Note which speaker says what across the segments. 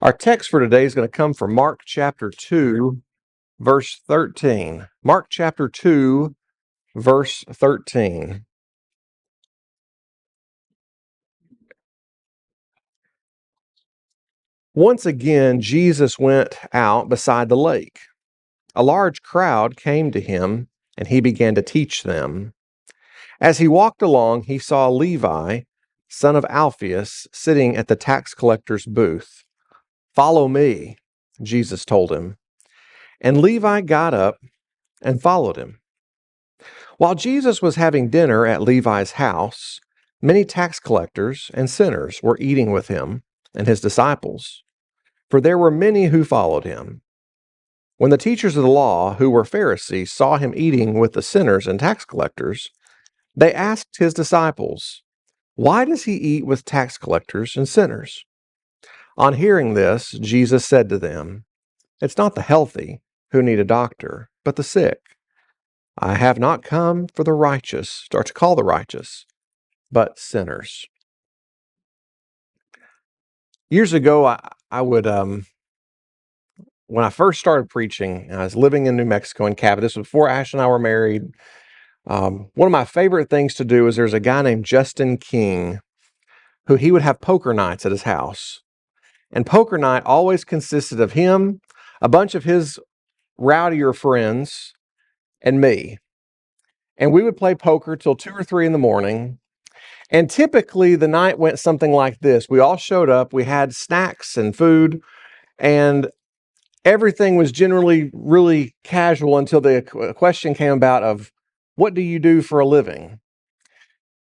Speaker 1: Our text for today is going to come from Mark chapter 2, verse 13. Mark chapter 2, verse 13. Once again, Jesus went out beside the lake. A large crowd came to him, and he began to teach them. As he walked along, he saw Levi, son of Alphaeus, sitting at the tax collector's booth. "Follow me," Jesus told him. And Levi got up and followed him. While Jesus was having dinner at Levi's house, many tax collectors and sinners were eating with him and his disciples, for there were many who followed him. When the teachers of the law, who were Pharisees, saw him eating with the sinners and tax collectors, they asked his disciples, "Why does he eat with tax collectors and sinners?" On hearing this, Jesus said to them, "It's not the healthy who need a doctor, but the sick. I have not come for the righteous, or to call the righteous, but sinners." Years ago, I would, when I first started preaching, I was living in New Mexico in Cabot. This was before Ash and I were married. One of my favorite things to do is there's a guy named Justin King who he would have poker nights at his house. And poker night always consisted of him, a bunch of his rowdier friends, and me. And we would play poker till 2 or 3 in the morning. And typically the night went something like this. We all showed up, we had snacks and food, and everything was generally really casual until the question came about of, what do you do for a living?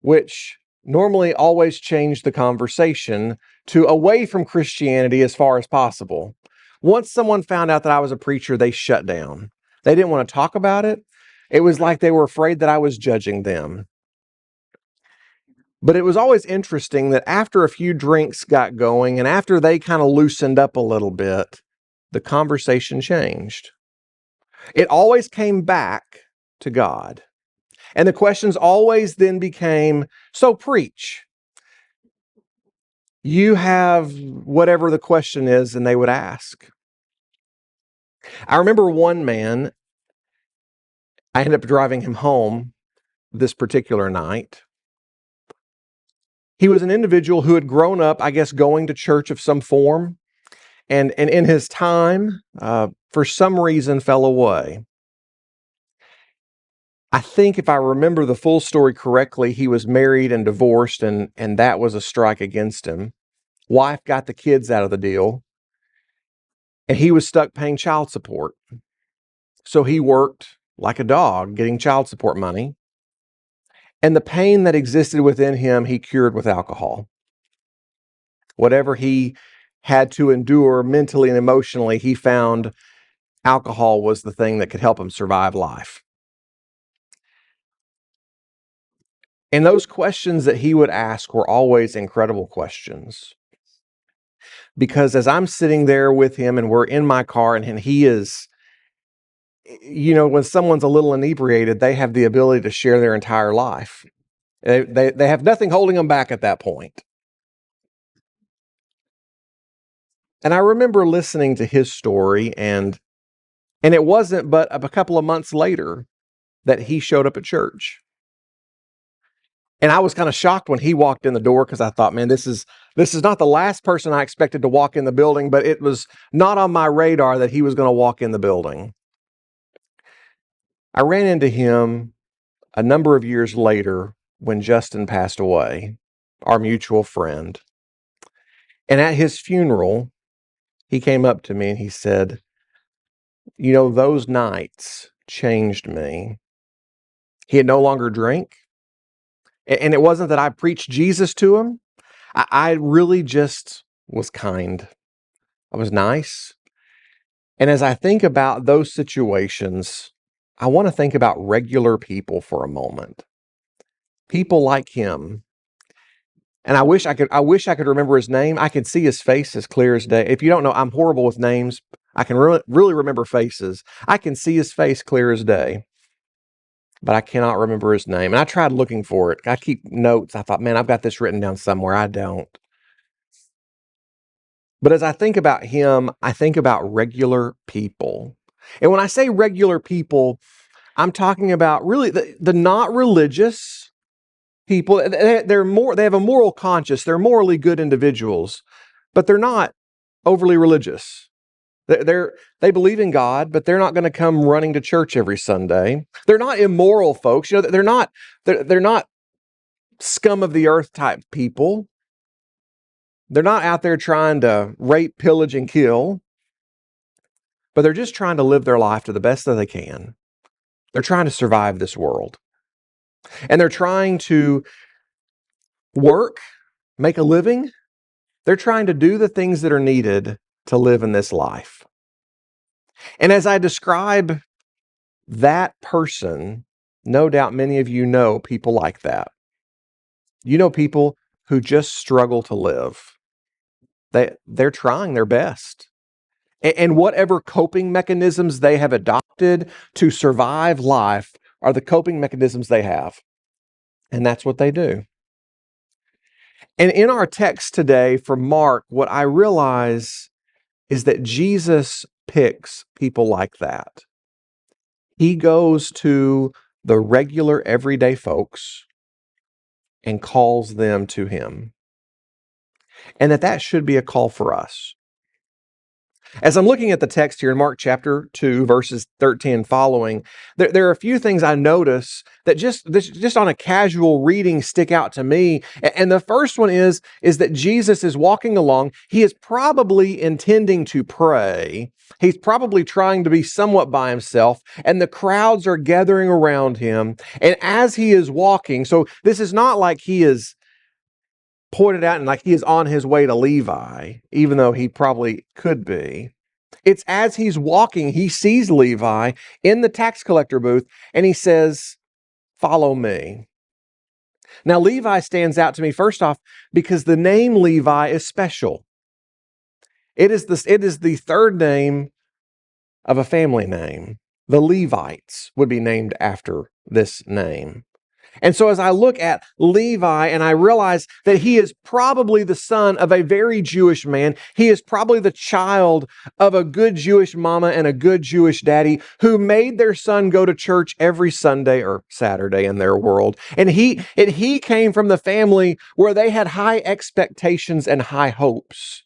Speaker 1: Which normally always changed the conversation to away from Christianity as far as possible. Once someone found out that I was a preacher, they shut down. They didn't want to talk about it. It was like they were afraid that I was judging them. But it was always interesting that after a few drinks got going and after they kind of loosened up a little bit, the conversation changed. It always came back to God. And the questions always then became, "So preach. You have whatever the question is," and they would ask. I remember one man, I ended up driving him home this particular night. He was an individual who had grown up, I guess, going to church of some form, and in his time, for some reason, fell away. I think if I remember the full story correctly, he was married and divorced, and that was a strike against him. Wife got the kids out of the deal, and he was stuck paying child support. So he worked like a dog, getting child support money. And the pain that existed within him, he cured with alcohol. Whatever he had to endure mentally and emotionally, he found alcohol was the thing that could help him survive life. And those questions that he would ask were always incredible questions. Because as I'm sitting there with him and we're in my car and he is, when someone's a little inebriated, they have the ability to share their entire life. They have nothing holding them back at that point. And I remember listening to his story, and it wasn't but a couple of months later that he showed up at church. And I was kind of shocked when he walked in the door because I thought, man, this is not the last person I expected to walk in the building, but it was not on my radar that he was going to walk in the building. I ran into him a number of years later when Justin passed away, our mutual friend. And at his funeral, he came up to me and he said, those nights changed me. He had no longer drank. And it wasn't that I preached Jesus to him. I really just was kind. I was nice. And as I think about those situations, I want to think about regular people for a moment. People like him. And I wish I could remember his name. I could see his face as clear as day. If you don't know, I'm horrible with names. I can really remember faces. I can see his face clear as day, but I cannot remember his name. And I tried looking for it. I keep notes. I thought, man, I've got this written down somewhere. I don't. But as I think about him, I think about regular people. And when I say regular people, I'm talking about really the not religious people. They have a moral conscience. They're morally good individuals, but they're not overly religious. They believe in God, but they're not going to come running to church every Sunday. They're not immoral folks. They're not scum of the earth type people. They're not out there trying to rape, pillage, and kill, but they're just trying to live their life to the best that they can. They're trying to survive this world. And they're trying to work, make a living. They're trying to do the things that are needed to live in this life. And as I describe that person, no doubt many of you know people like that. You know people who just struggle to live. They're trying their best. And whatever coping mechanisms they have adopted to survive life are the coping mechanisms they have. And that's what they do. And in our text today from Mark, what I realize is that Jesus picks people like that. He goes to the regular, everyday folks and calls them to him. And that should be a call for us. As I'm looking at the text here in Mark chapter 2, verses 13 and following, there are a few things I notice that just on a casual reading stick out to me. And the first one is that Jesus is walking along. He is probably intending to pray. He's probably trying to be somewhat by himself, and the crowds are gathering around him. And as he is walking, so this is not like he is pointed out and like he is on his way to Levi, even though he probably could be. It's as he's walking, he sees Levi in the tax collector booth and he says, "Follow me." Now, Levi stands out to me first off because the name Levi is special. It is the third name of a family name. The Levites would be named after this name. And so as I look at Levi and I realize that he is probably the son of a very Jewish man, he is probably the child of a good Jewish mama and a good Jewish daddy who made their son go to church every Sunday or Saturday in their world. And he came from the family where they had high expectations and high hopes.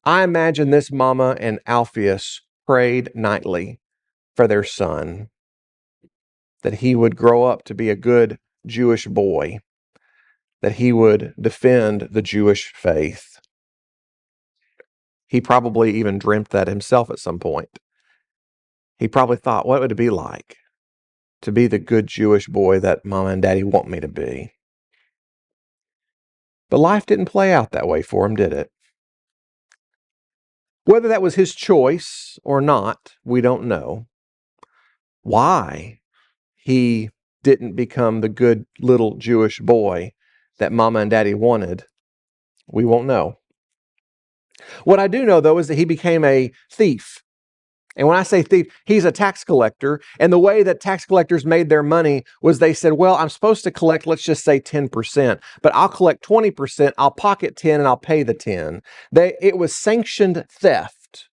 Speaker 1: I imagine this mama and Alphaeus prayed nightly for their son, that he would grow up to be a good Jewish boy, that he would defend the Jewish faith. He probably even dreamt that himself at some point. He probably thought, what would it be like to be the good Jewish boy that mama and daddy want me to be? But life didn't play out that way for him, did it? Whether that was his choice or not, we don't know. Why he didn't become the good little Jewish boy that mama and daddy wanted, we won't know. What I do know, though, is that he became a thief. And when I say thief, he's a tax collector. And the way that tax collectors made their money was they said, well, I'm supposed to collect, let's just say 10%, but I'll collect 20%, I'll pocket 10, and I'll pay the 10. It was sanctioned theft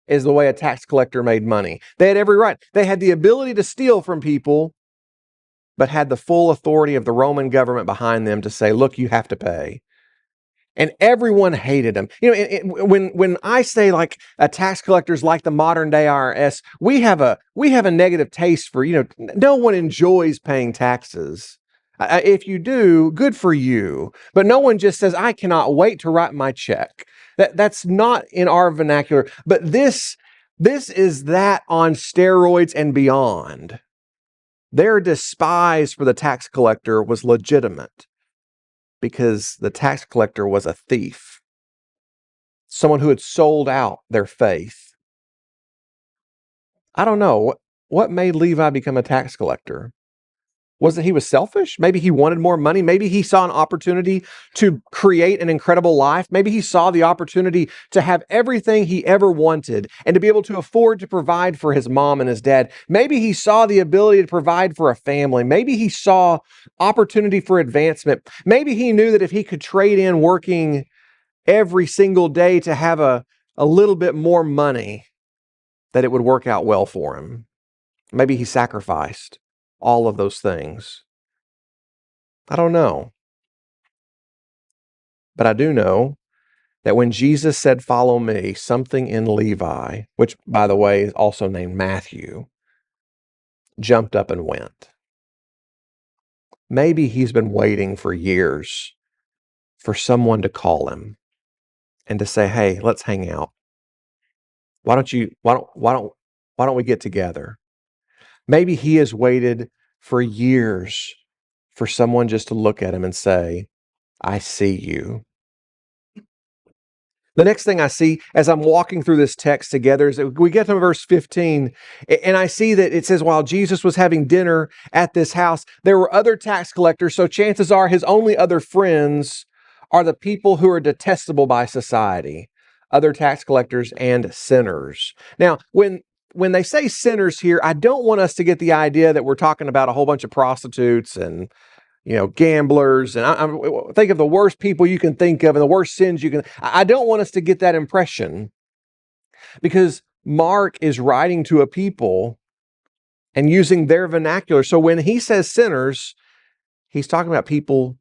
Speaker 1: is the way a tax collector made money. They had every right. They had the ability to steal from people, but had the full authority of the Roman government behind them to say, look, you have to pay. And everyone hated him. You know, when I say like a tax collector's like the modern day IRS, we have a negative taste for, no one enjoys paying taxes. If you do, good for you. But no one just says, I cannot wait to write my check. That's not in our vernacular. But this is that on steroids and beyond. Their despise for the tax collector was legitimate because the tax collector was a thief, someone who had sold out their faith. I don't know. What made Levi become a tax collector? Was it he was selfish? Maybe he wanted more money. Maybe he saw an opportunity to create an incredible life. Maybe he saw the opportunity to have everything he ever wanted and to be able to afford to provide for his mom and his dad. Maybe he saw the ability to provide for a family. Maybe he saw opportunity for advancement. Maybe he knew that if he could trade in working every single day to have a little bit more money, that it would work out well for him. Maybe he sacrificed all of those things. I don't know. But I do know that when Jesus said, "Follow me," something in Levi, which, by the way, is also named Matthew, jumped up and went. Maybe he's been waiting for years for someone to call him and to say, "Hey, let's hang out. Why don't we get together?" Maybe he has waited for years for someone just to look at him and say, "I see you." The next thing I see as I'm walking through this text together is that we get to verse 15, and I see that it says, while Jesus was having dinner at this house, there were other tax collectors. So chances are his only other friends are the people who are detestable by society, other tax collectors and sinners. Now, when they say sinners here, I don't want us to get the idea that we're talking about a whole bunch of prostitutes and gamblers, and I think of the worst people you can think of and the worst sins you can. I don't want us to get that impression, because Mark is writing to a people and using their vernacular. So when he says sinners, he's talking about people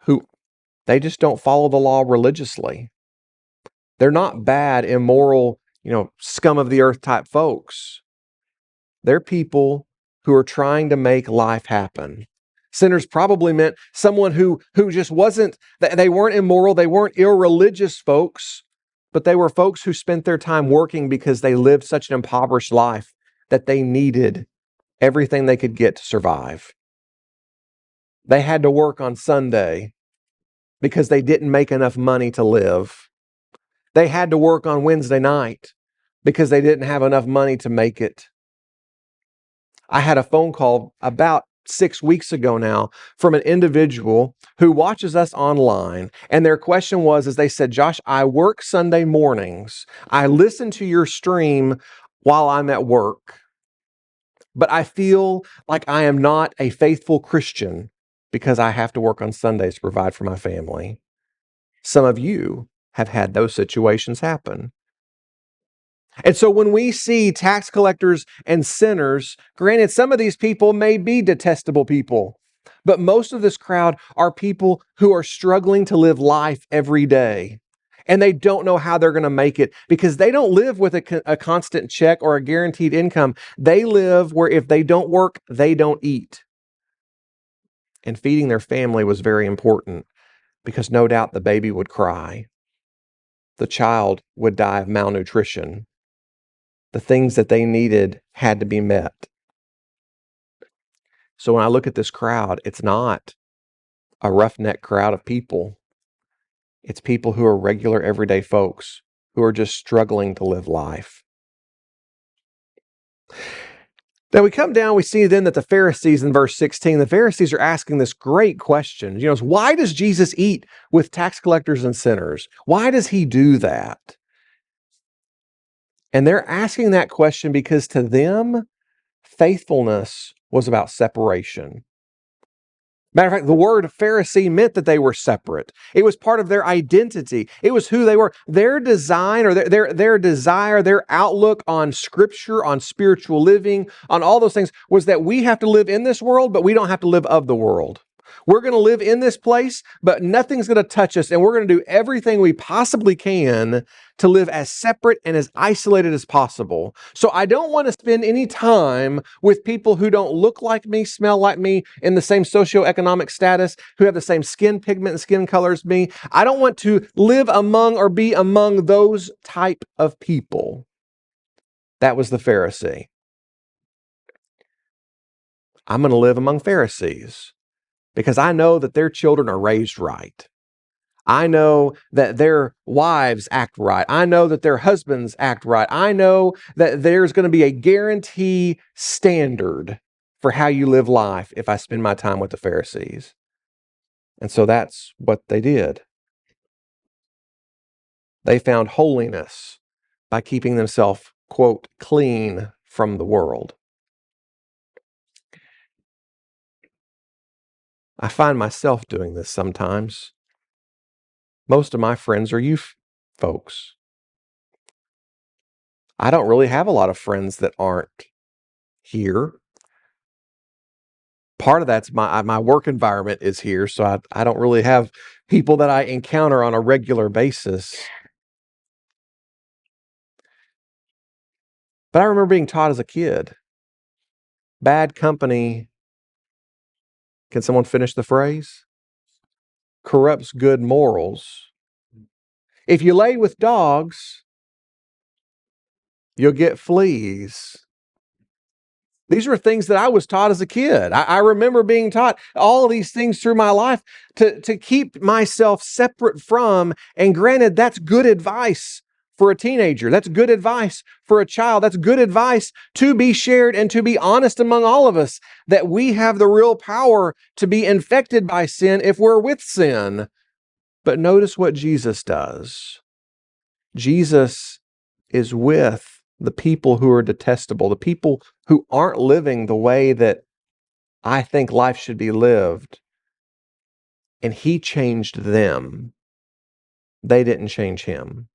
Speaker 1: who they just don't follow the law religiously. They're not bad, immoral, scum of the earth type folks. They're people who are trying to make life happen. Sinners probably meant someone who just wasn't, they weren't immoral, they weren't irreligious folks, but they were folks who spent their time working because they lived such an impoverished life that they needed everything they could get to survive. They had to work on Sunday because they didn't make enough money to live. They had to work on Wednesday night because they didn't have enough money to make it. I had a phone call about 6 weeks ago now from an individual who watches us online. And their question was, as they said, "Josh, I work Sunday mornings. I listen to your stream while I'm at work, but I feel like I am not a faithful Christian because I have to work on Sundays to provide for my family." Some of you have had those situations happen. And so when we see tax collectors and sinners, granted, some of these people may be detestable people, but most of this crowd are people who are struggling to live life every day. And they don't know how they're going to make it because they don't live with a constant check or a guaranteed income. They live where if they don't work, they don't eat. And feeding their family was very important because no doubt the baby would cry. The child would die of malnutrition. The things that they needed had to be met. So when I look at this crowd, it's not a roughneck crowd of people. It's people who are regular, everyday folks who are just struggling to live life. Now we come down, we see then that the Pharisees in verse 16, the Pharisees are asking this great question. Why does Jesus eat with tax collectors and sinners? Why does he do that? And they're asking that question because to them, faithfulness was about separation. Matter of fact, the word Pharisee meant that they were separate. It was part of their identity. It was who they were. Their design or their desire, their outlook on scripture, on spiritual living, on all those things was that we have to live in this world, but we don't have to live of the world. We're going to live in this place, but nothing's going to touch us. And we're going to do everything we possibly can to live as separate and as isolated as possible. So I don't want to spend any time with people who don't look like me, smell like me, in the same socioeconomic status, who have the same skin pigment and skin color as me. I don't want to live among or be among those type of people. That was the Pharisee. I'm going to live among Pharisees because I know that their children are raised right. I know that their wives act right. I know that their husbands act right. I know that there's going to be a guarantee standard for how you live life if I spend my time with the Pharisees. And so that's what they did. They found holiness by keeping themselves, quote, clean from the world. I find myself doing this sometimes. Most of my friends are youth folks. I don't really have a lot of friends that aren't here. Part of that's my work environment is here, so I don't really have people that I encounter on a regular basis. But I remember being taught as a kid, bad company, can someone finish the phrase? Corrupts good morals. If you lay with dogs, you'll get fleas. These were things that I was taught as a kid. I remember being taught all of these things through my life to keep myself separate from, and granted, that's good advice for a teenager. That's good advice for a child. That's good advice to be shared and to be honest among all of us, that we have the real power to be infected by sin if we're with sin. But notice what Jesus does. Jesus is with the people who are detestable, the people who aren't living the way that I think life should be lived. And he changed them. They didn't change him.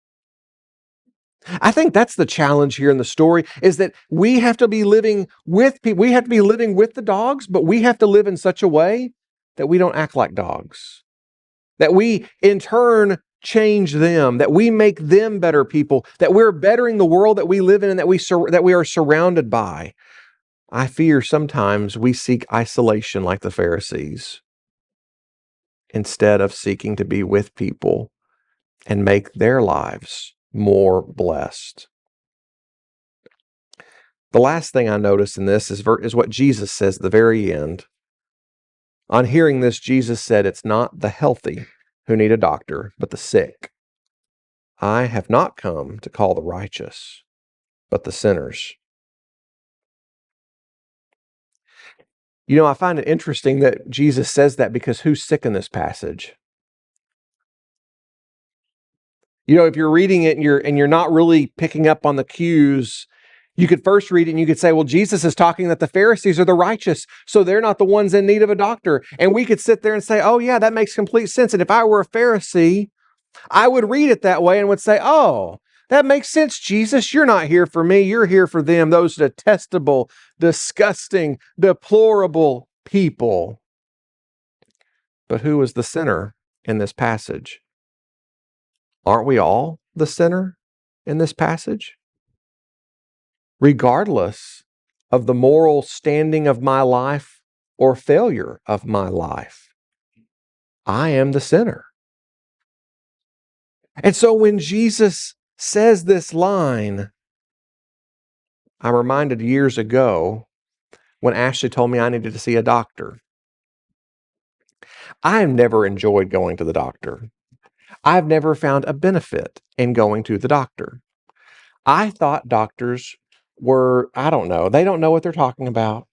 Speaker 1: I think that's the challenge here in the story, is that we have to be living with people. We have to be living with the dogs, but we have to live in such a way that we don't act like dogs. That we, in turn, change them, that we make them better people, that we're bettering the world that we live in and that we are surrounded by. I fear sometimes we seek isolation like the Pharisees instead of seeking to be with people and make their lives more blessed. The last thing I notice in this is what Jesus says at the very end. On hearing this, Jesus said, "It's not the healthy who need a doctor, but the sick. I have not come to call the righteous, but the sinners." You know, I find it interesting that Jesus says that, because who's sick in this passage? You know, if you're reading it and you're not really picking up on the cues, you could first read it and you could say, well, Jesus is talking that the Pharisees are the righteous, so they're not the ones in need of a doctor. And we could sit there and say, oh yeah, that makes complete sense. And if I were a Pharisee, I would read it that way and would say, oh, that makes sense, Jesus. You're not here for me. You're here for them, those detestable, disgusting, deplorable people. But who is the sinner in this passage? Aren't we all the sinner in this passage? Regardless of the moral standing of my life or failure of my life, I am the sinner. And so when Jesus says this line, I'm reminded years ago when Ashley told me I needed to see a doctor. I have never enjoyed going to the doctor. I've never found a benefit in going to the doctor. I thought doctors were, I don't know, they don't know what they're talking about.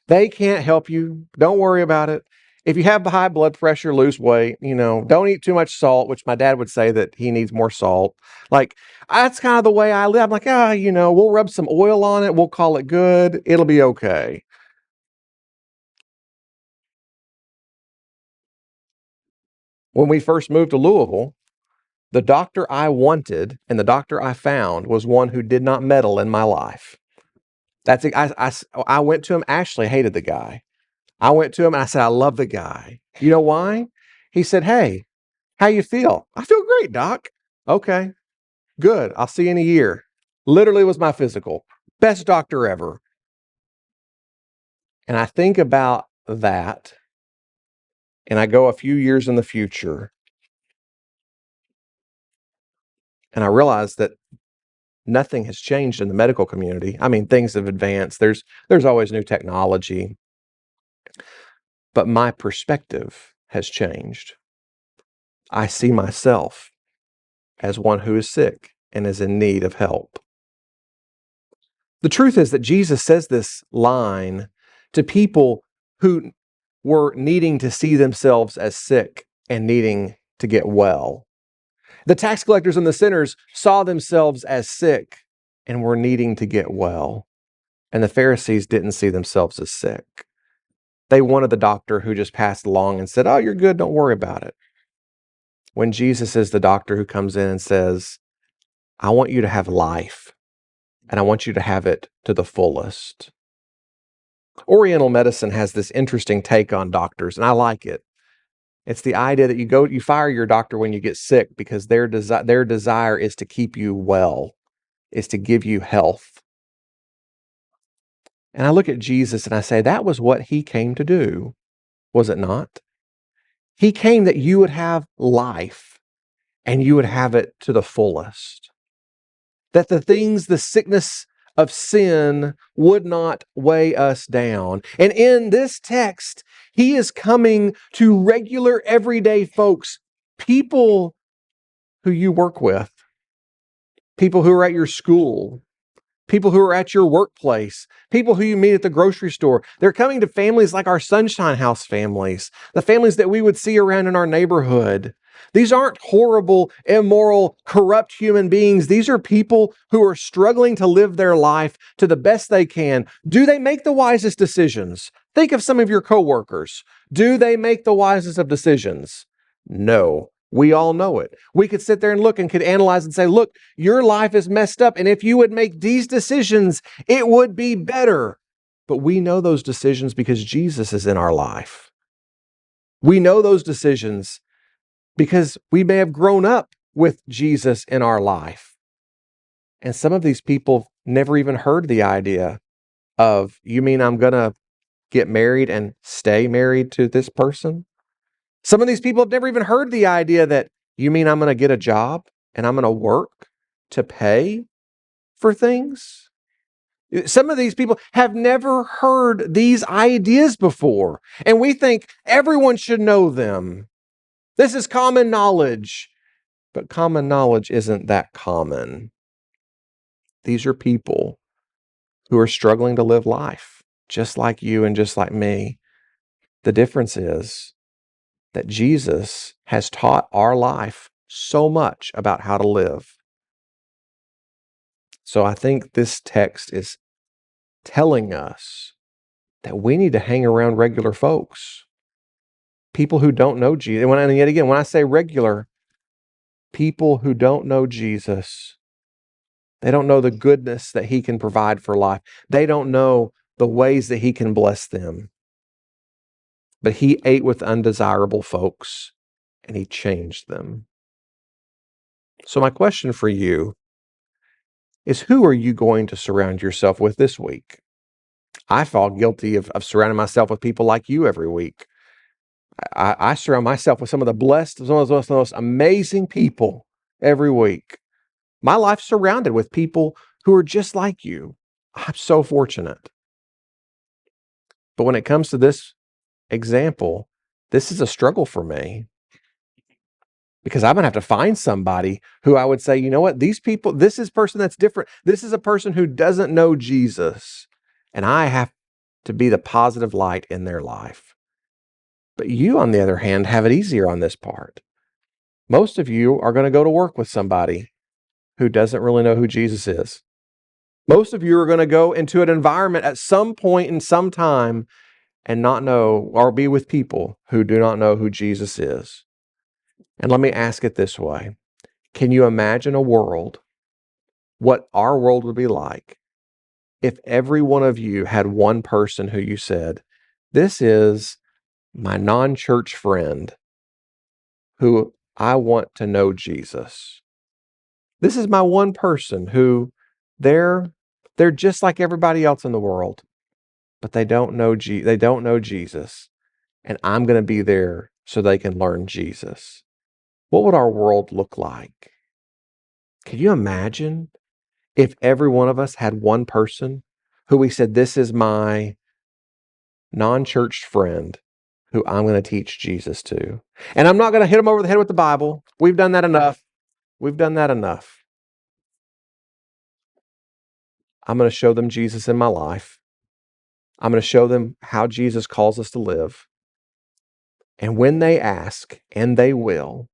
Speaker 1: They can't help you. Don't worry about it. If you have high blood pressure, lose weight, don't eat too much salt, which my dad would say that he needs more salt. Like, that's kind of the way I live. I'm like, we'll rub some oil on it. We'll call it good. It'll be okay. When we first moved to Louisville, the doctor I wanted and the doctor I found was one who did not meddle in my life. I went to him. Ashley hated the guy. I went to him and I said, I love the guy. You know why? He said, hey, how you feel? I feel great, doc. Okay, good. I'll see you in a year. Literally was my physical. Best doctor ever. And I think about that and I go a few years in the future and I realize that nothing has changed in the medical community. I mean, things have advanced. There's always new technology. But my perspective has changed. I see myself as one who is sick and is in need of help. The truth is that Jesus says this line to people who were needing to see themselves as sick and needing to get well. The tax collectors and the sinners saw themselves as sick and were needing to get well. And the Pharisees didn't see themselves as sick. They wanted the doctor who just passed along and said, oh, you're good, don't worry about it. when Jesus is the doctor who comes in and says, I want you to have life, and I want you to have it to the fullest. Oriental medicine has this interesting take on doctors, and I like it. It's the idea that you fire your doctor when you get sick because their desire is to keep you well, is to give you health. And I look at Jesus and I say, that was what he came to do, was it not? He came that you would have life and you would have it to the fullest. That the sickness of sin would not weigh us down. And in this text, he is coming to regular, everyday folks, people who you work with, people who are at your school, people who are at your workplace, people who you meet at the grocery store. They're coming to families like our Sunshine House families, the families that we would see around in our neighborhood. These aren't horrible, immoral, corrupt human beings. These are people who are struggling to live their life to the best they can. Do they make the wisest decisions? Think of some of your coworkers. Do they make the wisest of decisions? No. We all know it. We could sit there and look and could analyze and say, look, your life is messed up. And if you would make these decisions, it would be better. But we know those decisions because Jesus is in our life. We know those decisions because we may have grown up with Jesus in our life. And some of these people never even heard the idea of, you mean I'm going to get married and stay married to this person? Some of these people have never even heard the idea that, you mean I'm going to get a job and I'm going to work to pay for things? Some of these people have never heard these ideas before, and we think everyone should know them. This is common knowledge, but common knowledge isn't that common. These are people who are struggling to live life, just like you and just like me. The difference is that Jesus has taught our life so much about how to live. So I think this text is telling us that we need to hang around regular folks, people who don't know Jesus. And yet again, when I say regular, people who don't know Jesus, they don't know the goodness that he can provide for life. They don't know the ways that he can bless them. But he ate with undesirable folks and he changed them. So my question for you is, who are you going to surround yourself with this week? I fall guilty of surrounding myself with people like you every week. I surround myself with some of the blessed, some of the most amazing people every week. My life's surrounded with people who are just like you. I'm so fortunate. But when it comes to this example, this is a struggle for me because I'm going to have to find somebody who I would say, you know what, these people, this is a person that's different. This is a person who doesn't know Jesus, and I have to be the positive light in their life. But you, on the other hand, have it easier on this part. Most of you are going to go to work with somebody who doesn't really know who Jesus is. Most of you are going to go into an environment at some point in some time and not know or be with people who do not know who Jesus is. And let me ask it this way. Can you imagine a world, what our world would be like, if every one of you had one person who you said, this is my non-church friend who I want to know Jesus. This is my one person who they're just like everybody else in the world, but they don't know Jesus, and I'm going to be there so they can learn Jesus. What would our world look like? Can you imagine if every one of us had one person who we said, this is my non-church friend who I'm going to teach Jesus to? And I'm not going to hit them over the head with the Bible. We've done that enough. We've done that enough. I'm going to show them Jesus in my life. I'm going to show them how Jesus calls us to live. And when they ask, and they will,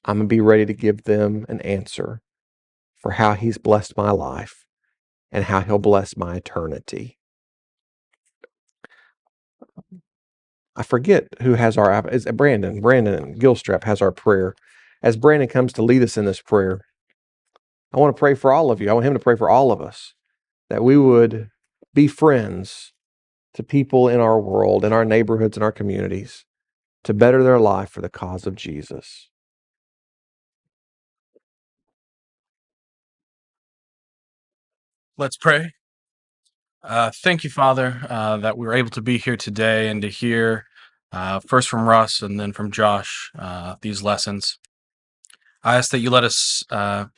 Speaker 1: I'm going to be ready to give them an answer for how he's blessed my life and how he'll bless my eternity. I forget who has our, is it Brandon? Brandon Gilstrap has our prayer. As Brandon comes to lead us in this prayer, I want to pray for all of you. I want him to pray for all of us, that we would be friends to people in our world, in our neighborhoods, in our communities, to better their life for the cause of Jesus.
Speaker 2: Let's pray. Thank you, Father, that we were able to be here today and to hear first from Russ and then from Josh these lessons. I ask that you let us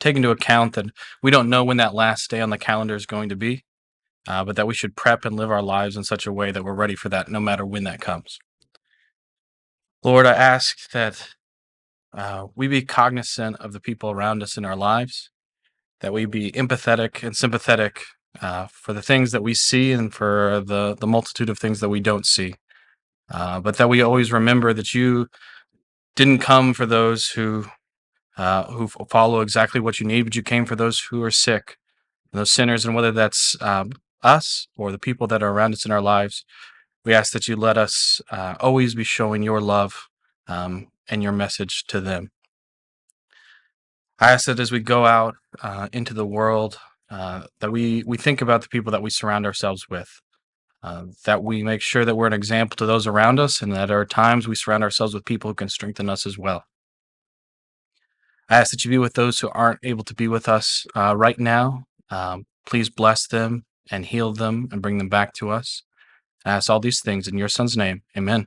Speaker 2: take into account that we don't know when that last day on the calendar is going to be, but that we should prep and live our lives in such a way that we're ready for that no matter when that comes. Lord, I ask that we be cognizant of the people around us in our lives, that we be empathetic and sympathetic for the things that we see and for the multitude of things that we don't see. But that we always remember that you didn't come for those who follow exactly what you need, but you came for those who are sick, those sinners, and whether that's us or the people that are around us in our lives, we ask that you let us always be showing your love and your message to them. I ask that as we go out into the world, that we think about the people that we surround ourselves with, that we make sure that we're an example to those around us, and that at times we surround ourselves with people who can strengthen us as well. I ask that you be with those who aren't able to be with us right now. Please bless them and heal them and bring them back to us. I ask all these things in your son's name. Amen.